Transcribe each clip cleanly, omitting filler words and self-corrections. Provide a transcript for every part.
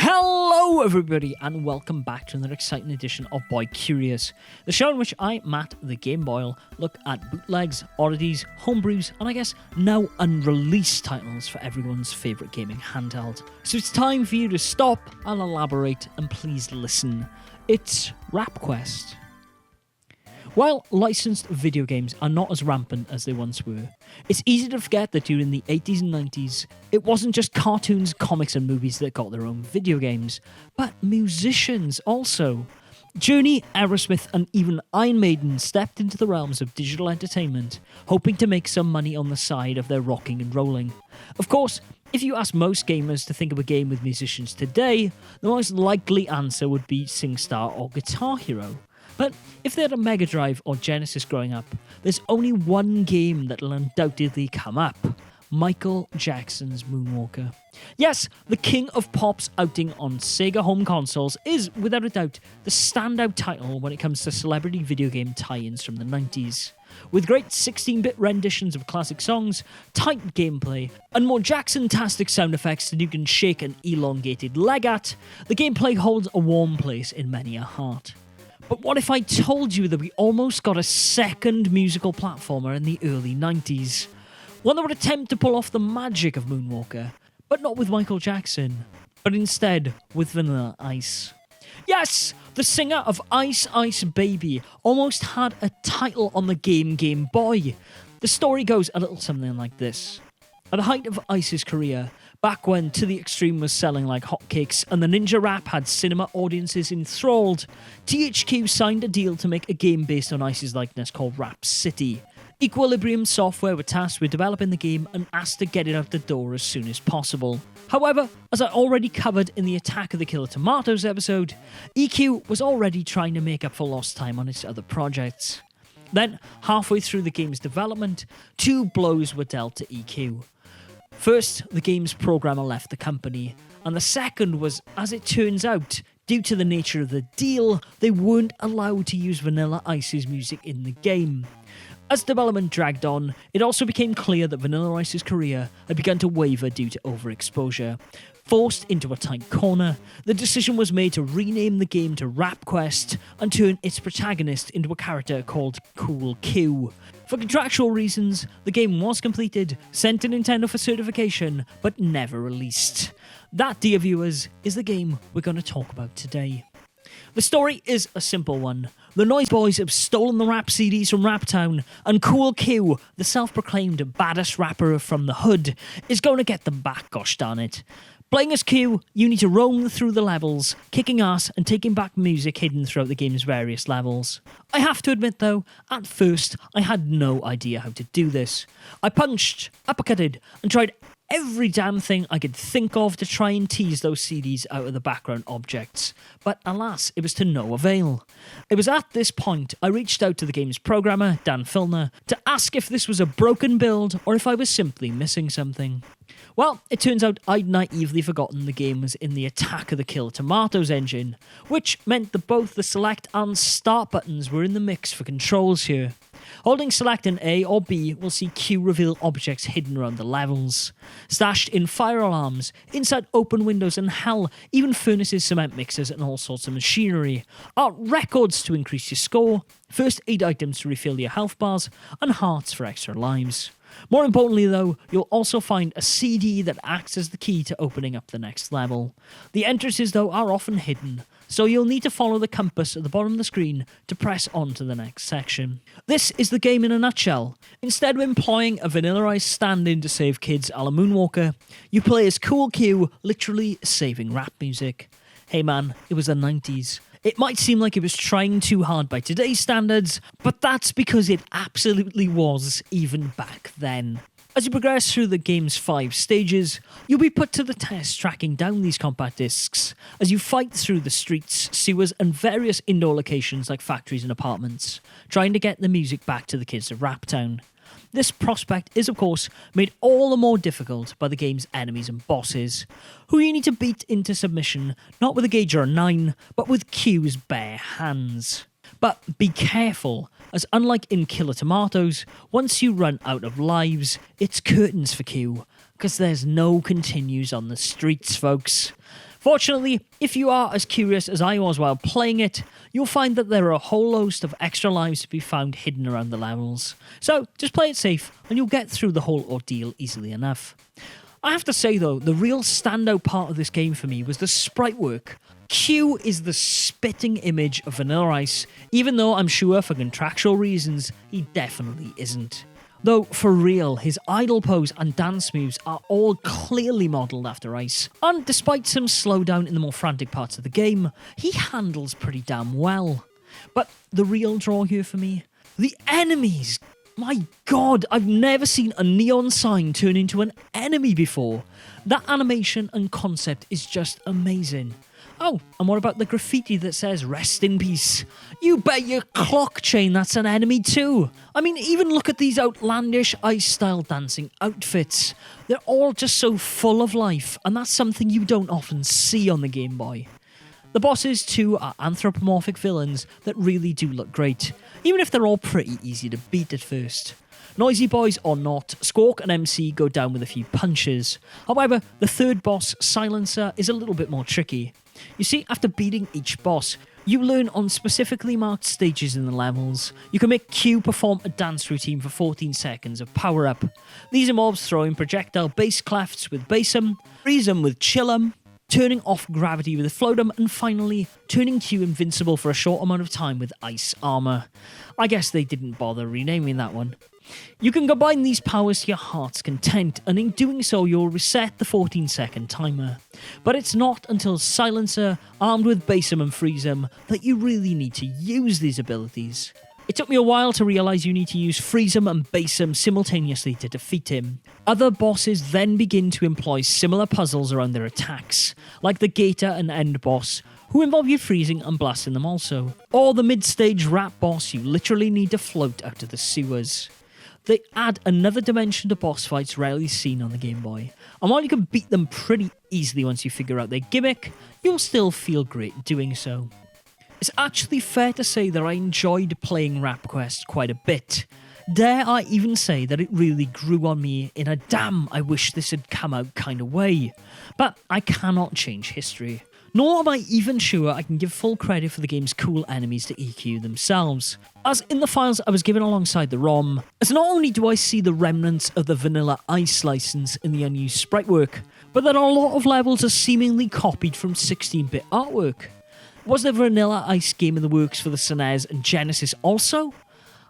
Hello everybody and welcome back to another exciting edition of Boy Curious, the show in which I, Matt the Gameboyle, look at bootlegs, oddities, homebrews, and I guess now unreleased titles for everyone's favourite gaming handheld. So it's time for you to stop and elaborate and please listen. It's Rap Quest. While licensed video games are not as rampant as they once were, it's easy to forget that during the 80s and 90s, it wasn't just cartoons, comics and movies that got their own video games, but musicians also. Journey, Aerosmith and even Iron Maiden stepped into the realms of digital entertainment, hoping to make some money on the side of their rocking and rolling. Of course, if you ask most gamers to think of a game with musicians today, the most likely answer would be SingStar or Guitar Hero. But if they had a Mega Drive or Genesis growing up, there's only one game that'll undoubtedly come up: Michael Jackson's Moonwalker. Yes, the king of pop's outing on Sega home consoles is, without a doubt, the standout title when it comes to celebrity video game tie-ins from the 90s. With great 16-bit renditions of classic songs, tight gameplay, and more Jackson-tastic sound effects than you can shake an elongated leg at, the gameplay holds a warm place in many a heart. But what if I told you that we almost got a second musical platformer in the early 90s? One that would attempt to pull off the magic of Moonwalker, but not with Michael Jackson, but instead with Vanilla Ice. Yes, the singer of Ice Ice Baby almost had a title on the Gameboy. The story goes a little something like this. At the height of Ice's career, back when To The Extreme was selling like hotcakes and the ninja rap had cinema audiences enthralled, THQ signed a deal to make a game based on Ice's likeness called Rap City. Equilibrium Software were tasked with developing the game and asked to get it out the door as soon as possible. However, as I already covered in the Attack of the Killer Tomatoes episode, EQ was already trying to make up for lost time on its other projects. Then, halfway through the game's development, two blows were dealt to EQ. First, the game's programmer left the company, and the second was, as it turns out, due to the nature of the deal, they weren't allowed to use Vanilla Ice's music in the game. As development dragged on, it also became clear that Vanilla Ice's career had begun to waver due to overexposure. Forced into a tight corner, the decision was made to rename the game to Rap Quest and turn its protagonist into a character called Cool Q. For contractual reasons, the game was completed, sent to Nintendo for certification, but never released. That, dear viewers, is the game we're going to talk about today. The story is a simple one. The Noise Boys have stolen the rap CDs from Raptown, and Cool Q, the self-proclaimed baddest rapper from the hood, is going to get them back, gosh darn it. Playing as Q, you need to roam through the levels, kicking ass and taking back music hidden throughout the game's various levels. I have to admit though, at first I had no idea how to do this. I punched, uppercutted, and tried every damn thing I could think of to try and tease those CDs out of the background objects, but alas, it was to no avail. It was at this point I reached out to the game's programmer, Dan Filner, to ask if this was a broken build or if I was simply missing something. Well, it turns out I'd naively forgotten the game was in the Attack of the Killer Tomatoes engine, which meant that both the select and start buttons were in the mix for controls here. Holding select in A or B will see Q reveal objects hidden around the levels. Stashed in fire alarms, inside open windows and hell, even furnaces, cement mixers and all sorts of machinery, are records to increase your score, first aid items to refill your health bars, and hearts for extra lives. More importantly though, you'll also find a CD that acts as the key to opening up the next level. The entrances though are often hidden, so you'll need to follow the compass at the bottom of the screen to press on to the next section. This is the game in a nutshell. Instead of employing a Vanilla Ice stand-in to save kids a la Moonwalker, you play as Cool Q, literally saving rap music. Hey man, it was the 90s. It might seem like it was trying too hard by today's standards, but that's because it absolutely was even back then. As you progress through the game's 5 stages, you'll be put to the test tracking down these compact discs as you fight through the streets, sewers and various indoor locations like factories and apartments, trying to get the music back to the kids of Raptown. This prospect is, of course, made all the more difficult by the game's enemies and bosses, who you need to beat into submission not with a gauge or a 9, but with Q's bare hands. But be careful, as unlike in Killer Tomatoes, once you run out of lives, it's curtains for Q, because there's no continues on the streets, folks. Fortunately, if you are as curious as I was while playing it, you'll find that there are a whole host of extra lives to be found hidden around the levels. So just play it safe and you'll get through the whole ordeal easily enough. I have to say though, the real standout part of this game for me was the sprite work. Q is the spitting image of Vanilla Ice, even though I'm sure for contractual reasons he definitely isn't. Though, for real, his idle pose and dance moves are all clearly modelled after Ice, and despite some slowdown in the more frantic parts of the game, he handles pretty damn well. But the real draw here for me? The enemies! My god, I've never seen a neon sign turn into an enemy before. That animation and concept is just amazing. Oh, and what about the graffiti that says "Rest in Peace"? You bet your clock chain that's an enemy too. I mean, even look at these outlandish Ice-style dancing outfits. They're all just so full of life, and that's something you don't often see on the Game Boy. The bosses too are anthropomorphic villains that really do look great, even if they're all pretty easy to beat at first. Noisy boys or not, Squawk and MC go down with a few punches. However, the third boss, Silencer, is a little bit more tricky. You see, after beating each boss, you learn on specifically marked stages in the levels. You can make Q perform a dance routine for 14 seconds of power up. These involves throwing projectile bass clefts with Bassum, Freezem with Chillum, turning off gravity with Floatum, and finally turning Q invincible for a short amount of time with Ice Armor. I guess they didn't bother renaming that one. You can combine these powers to your heart's content, and in doing so you'll reset the 14-second timer. But it's not until Silencer, armed with Bassum and Freezem, that you really need to use these abilities. It took me a while to realise you need to use Freezem and Bassum simultaneously to defeat him. Other bosses then begin to employ similar puzzles around their attacks, like the Gator and End boss, who involve you freezing and blasting them also. Or the mid-stage rat boss you literally need to float out of the sewers. They add another dimension to boss fights rarely seen on the Game Boy, and while you can beat them pretty easily once you figure out their gimmick, you'll still feel great doing so. It's actually fair to say that I enjoyed playing Rap Quest quite a bit. Dare I even say that it really grew on me in a damn I wish this had come out kind of way. But I cannot change history. Nor am I even sure I can give full credit for the game's cool enemies to EQ themselves, as in the files I was given alongside the ROM, as not only do I see the remnants of the Vanilla Ice license in the unused sprite work, but that a lot of levels are seemingly copied from 16-bit artwork. Was there Vanilla Ice game in the works for the SNES and Genesis also?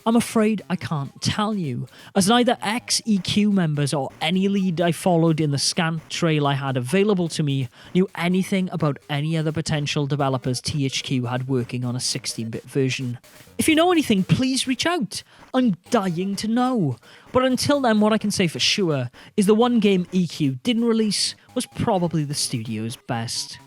I'm afraid I can't tell you, as neither ex-EQ members or any lead I followed in the scant trail I had available to me knew anything about any other potential developers THQ had working on a 16-bit version. If you know anything, please reach out. I'm dying to know. But until then, what I can say for sure is the one game EQ didn't release was probably the studio's best.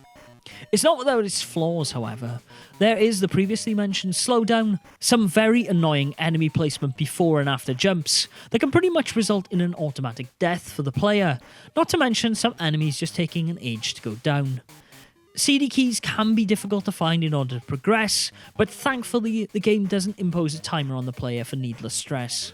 It's not without its flaws, however. There is the previously mentioned slowdown, some very annoying enemy placement before and after jumps that can pretty much result in an automatic death for the player, not to mention some enemies just taking an age to go down. CD keys can be difficult to find in order to progress, but thankfully the game doesn't impose a timer on the player for needless stress.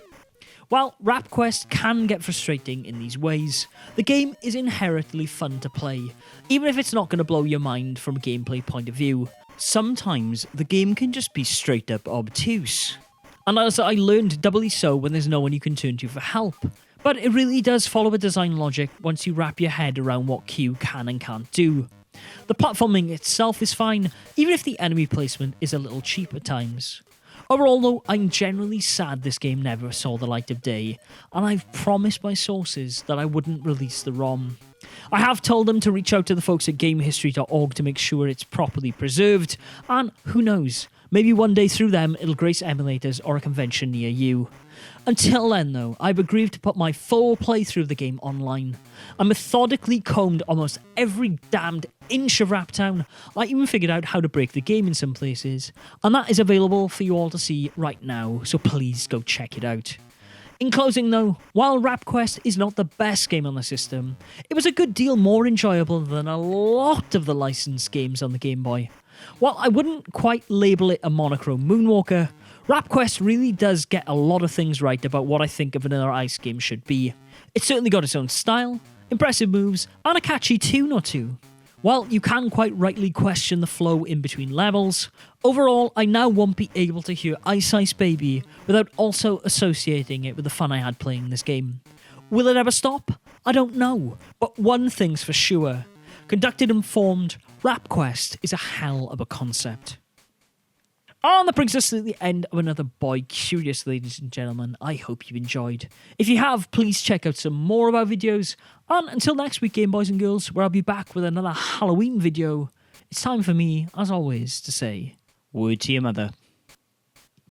While Rap Quest can get frustrating in these ways, the game is inherently fun to play, even if it's not going to blow your mind from a gameplay point of view. Sometimes the game can just be straight up obtuse, and as I learned doubly so when there's no one you can turn to for help. But it really does follow a design logic once you wrap your head around what Q can and can't do. The platforming itself is fine, even if the enemy placement is a little cheap at times. Overall though, I'm generally sad this game never saw the light of day, and I've promised my sources that I wouldn't release the ROM. I have told them to reach out to the folks at gamehistory.org to make sure it's properly preserved, and who knows, maybe one day through them it'll grace emulators or a convention near you. Until then though, I've agreed to put my full playthrough of the game online. I methodically combed almost every damned inch of Raptown. I even figured out how to break the game in some places, and that is available for you all to see right now, so please go check it out. In closing though, while Rap Quest is not the best game on the system, it was a good deal more enjoyable than a lot of the licensed games on the Game Boy. While I wouldn't quite label it a monochrome Moonwalker, Rap Quest really does get a lot of things right about what I think a Vanilla Ice game should be. It's certainly got its own style, impressive moves, and a catchy tune or two. While you can quite rightly question the flow in between levels, overall I now won't be able to hear Ice Ice Baby without also associating it with the fun I had playing this game. Will it ever stop? I don't know, but one thing's for sure. Conducted informed, Rap Quest is a hell of a concept. And that brings us to the end of another Boy Curious, ladies and gentlemen. I hope you enjoyed. If you have, please check out some more of our videos. And until next week, Game Boys and Girls, where I'll be back with another Halloween video, it's time for me, as always, to say, word to your mother.